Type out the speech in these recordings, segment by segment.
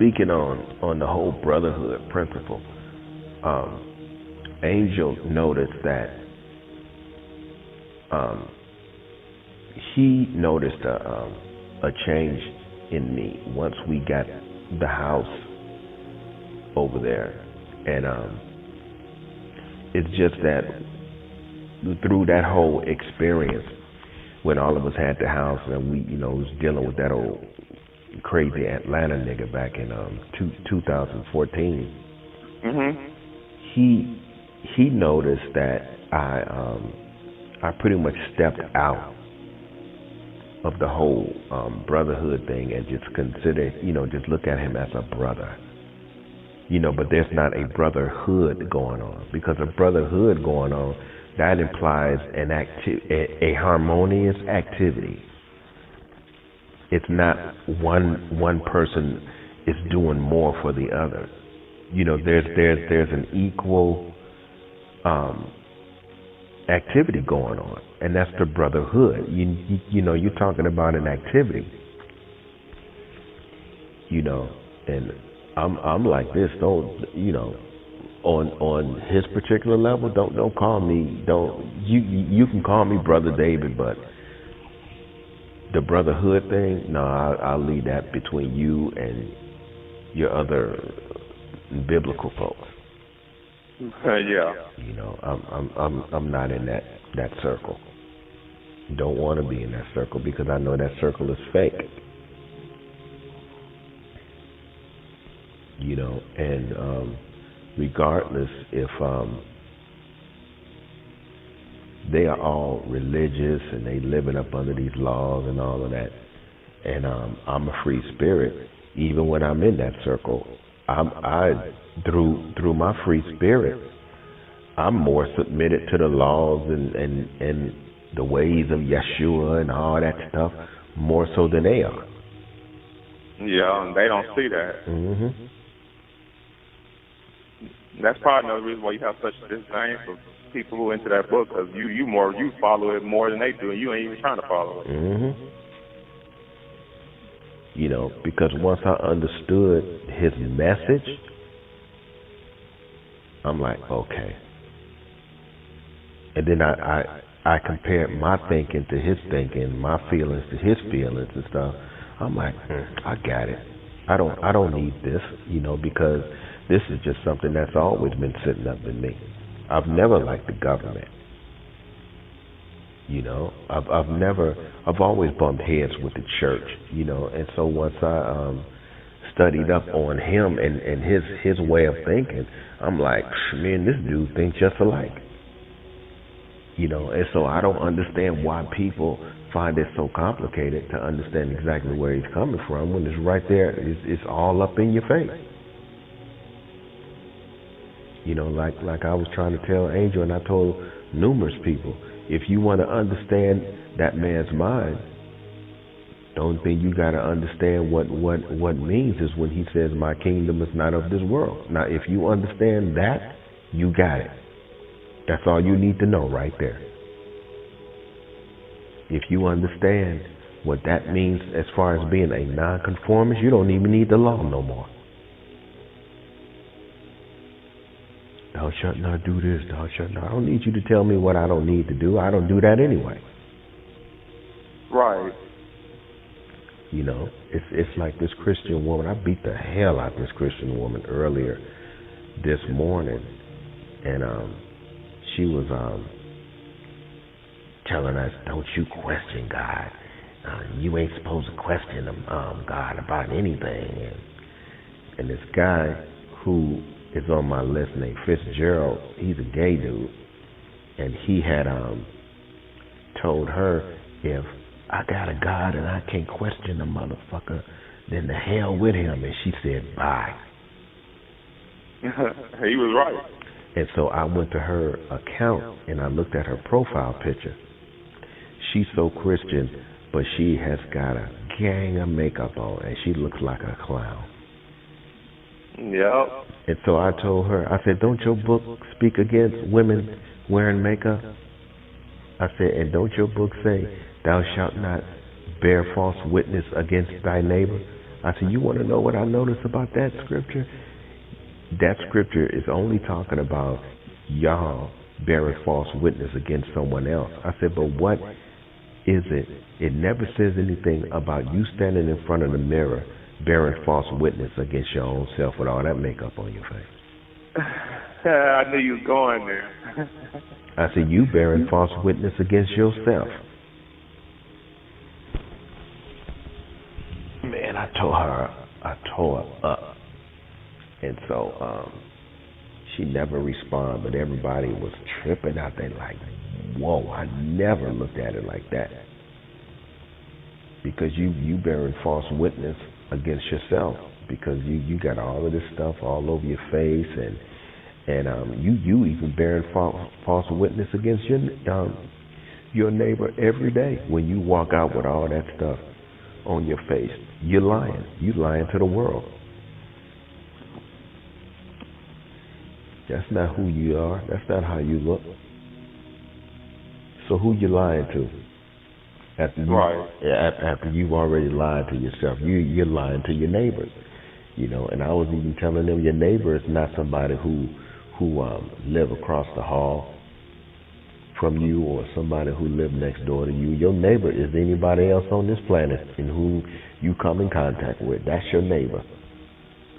speaking on the whole brotherhood principle, Angel noticed that he noticed a change in me once we got the house over there, and it's just that through that whole experience, when all of us had the house and we, was dealing with that old crazy Atlanta nigga back in 2014. He noticed that I pretty much stepped out of the whole brotherhood thing and just consider, just look at him as a brother. But there's not a brotherhood going on, because a brotherhood going on, that implies a harmonious activity. It's not one person is doing more for the other. There's an equal activity going on, and that's the brotherhood. You're talking about an activity. And I'm like this. Don't on his particular level. Don't call me. You can call me Brother David, but the brotherhood thing, no, I'll leave that between you and your other biblical folks. Yeah. I'm not in that circle. Don't want to be in that circle because I know that circle is fake. And regardless if they are all religious and they living up under these laws and all of that, and I'm a free spirit, even when I'm in that circle, I through my free spirit, I'm more submitted to the laws and the ways of Yeshua and all that stuff, more so than they are. Yeah, and they don't see that. That's part of the reason why you have such disdain for people who are into that book, because you follow it more than they do, and you ain't even trying to follow it. Because once I understood his message, I'm like, okay. And then I compared my thinking to his thinking, my feelings to his feelings and stuff. I'm like, I got it. I don't need this, because this is just something that's always been sitting up in me. I've never liked the government. I've always bumped heads with the church, and so once I studied up on him and his way of thinking, I'm like, man, this dude thinks just alike. And so I don't understand why people find it so complicated to understand exactly where he's coming from when it's right there. It's all up in your face. Like I was trying to tell Angel, and I told numerous people, if you want to understand that man's mind, the only thing you got to understand what means is when he says, my kingdom is not of this world. Now, if you understand that, you got it. That's all you need to know right there. If you understand what that means as far as being a nonconformist, you don't even need the law no more. Thou shalt not do this, thou shalt not. I don't need you to tell me what I don't need to do. I don't do that anyway. Right. It's like this Christian woman. I beat the hell out of this Christian woman earlier this morning, and she was telling us, don't you question God. You ain't supposed to question God about anything. And this guy who is on my list named Fitzgerald, he's a gay dude, and he had told her, if I got a God and I can't question the motherfucker, then the hell with him. And she said, bye. He was right. And so I went to her account and I looked at her profile picture. She's so Christian, but she has got a gang of makeup on, and she looks like a clown. Yep. And so I told her, I said, don't your book speak against women wearing makeup? I said, and don't your book say, thou shalt not bear false witness against thy neighbor? I said, you want to know what I noticed about that scripture? That scripture is only talking about y'all bearing false witness against someone else. I said, but what is it? It never says anything about you standing in front of the mirror bearing false witness against your own self with all that makeup on your face. I knew you was going there. I said, you bearing false witness against yourself. Man, I tore her up. And so she never responded, but everybody was tripping out there like, whoa, I never looked at it like that. Because you bearing false witness against yourself, because you got all of this stuff all over your face, and you even bearing false witness against your neighbor every day when you walk out with all that stuff on your face. You're lying. You lying to the world. That's not who you are. That's not how you look. So who you lying to? After you've already lied to yourself, you're lying to your neighbors. You know, and I was even telling them your neighbor is not somebody who live across the hall from you or somebody who live next door to you. Your neighbor is anybody else on this planet in whom you come in contact with. That's your neighbor.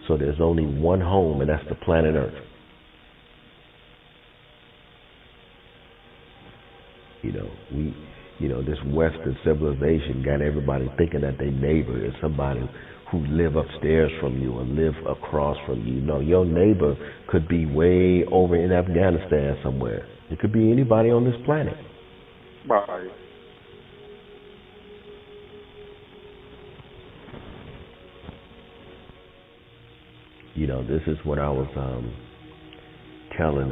So there's only one home, and that's the planet Earth. This Western civilization got everybody thinking that their neighbor is somebody who live upstairs from you or live across from you. No, your neighbor could be way over in Afghanistan somewhere. It could be anybody on this planet. Right. This is what I was telling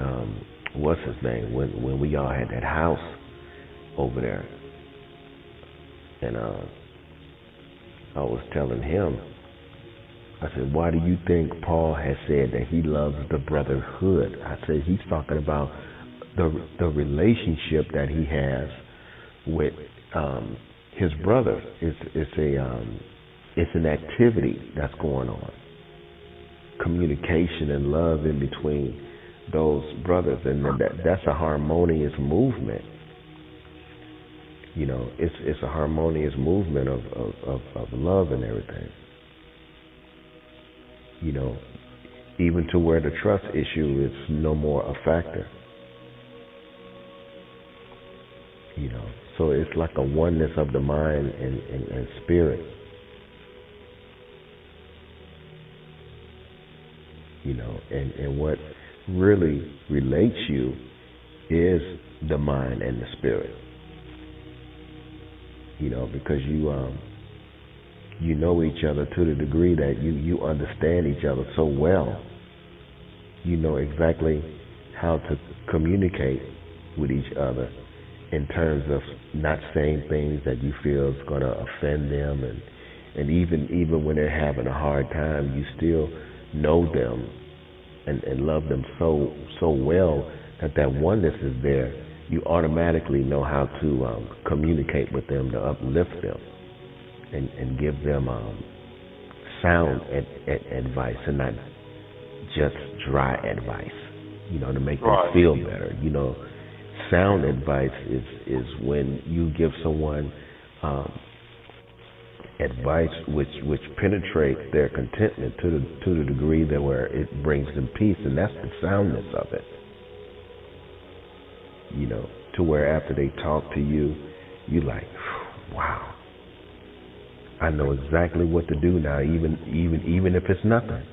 what's his name when we all had that house over there, and I was telling him, I said, why do you think Paul has said that he loves the brotherhood? I said he's talking about the relationship that he has with his brother. It's an activity that's going on, communication and love in between those brothers, and that's a harmonious movement. It's a harmonious movement of love and everything. Even to where the trust issue is no more a factor. So it's like a oneness of the mind and spirit. And what really relates you is the mind and the spirit. Because you know each other to the degree that you understand each other so well. You know exactly how to communicate with each other in terms of not saying things that you feel is going to offend them, and even when they're having a hard time, you still know them and love them so well that oneness is there. You automatically know how to communicate with them to uplift them and give them sound advice and not just dry advice, to make them feel better. Sound advice is when you give someone advice which penetrates their contentment to the degree that where it brings them peace, and that's the soundness of it. To where after they talk to you, you like, wow, I know exactly what to do now, even if it's nothing.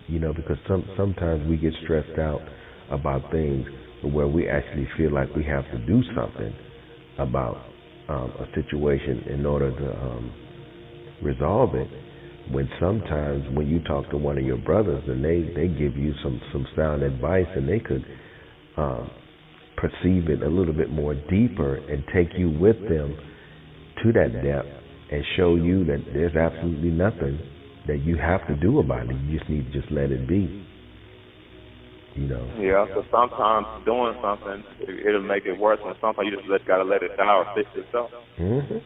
Because sometimes we get stressed out about things where we actually feel like we have to do something about a situation in order to resolve it. When sometimes when you talk to one of your brothers and they give you some sound advice, and they could perceive it a little bit more deeper and take you with them to that depth and show you that there's absolutely nothing that you have to do about it. You just need to just let it be. Yeah, so sometimes doing something, it'll make it worse, and sometimes you just gotta let it die or fix itself. Mm-hmm.